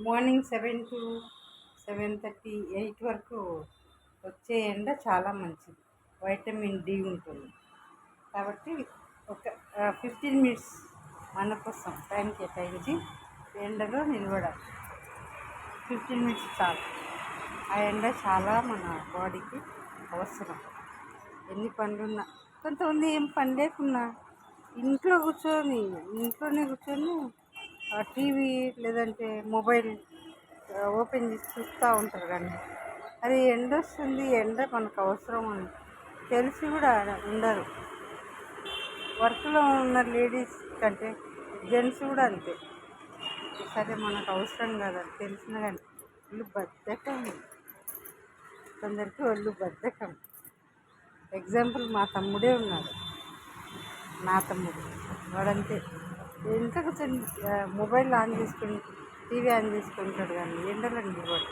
Morning 7 to 7:30, 8 వరకు వచ్చే ఎండ చాలా మంచిది. వైటమిన్ డి ఉంటుంది కాబట్టి ఒక 15 మినిట్స్ మన కోసం టైం కేటాయించి ఎండలో నిలబడాలి. 15 మినిట్స్ చాలు. ఆ ఎండ చాలా మన బాడీకి అవసరం. ఎన్ని పనులున్నా, కొంతమంది ఏం పని లేకున్నా ఇంట్లోనే కూర్చొని టీవీ లేదంటే మొబైల్ ఓపెన్ చేసి చూస్తూ ఉంటారు. కానీ అది ఎండ వస్తుంది, ఎండ మనకు అవసరం అని తెలిసి కూడా ఉండరు. వర్క్లో ఉన్న లేడీస్ కంటే జెంట్స్ కూడా అంతే. సరే మనకు అవసరం కాదని తెలిసిన కానీ ఒళ్ళు బద్ధకం, కొందరికి ఒళ్ళు బద్ధకం. ఎగ్జాంపుల్ మా తమ్ముడే ఉన్నాడు. నా తమ్ముడు వాడంతే, ఇంట్లో కూర్చొని మొబైల్ ఆన్ చేసుకొని టీవీ ఆన్ చేసుకుంటాడు కానీ ఎండలో నిలబడు.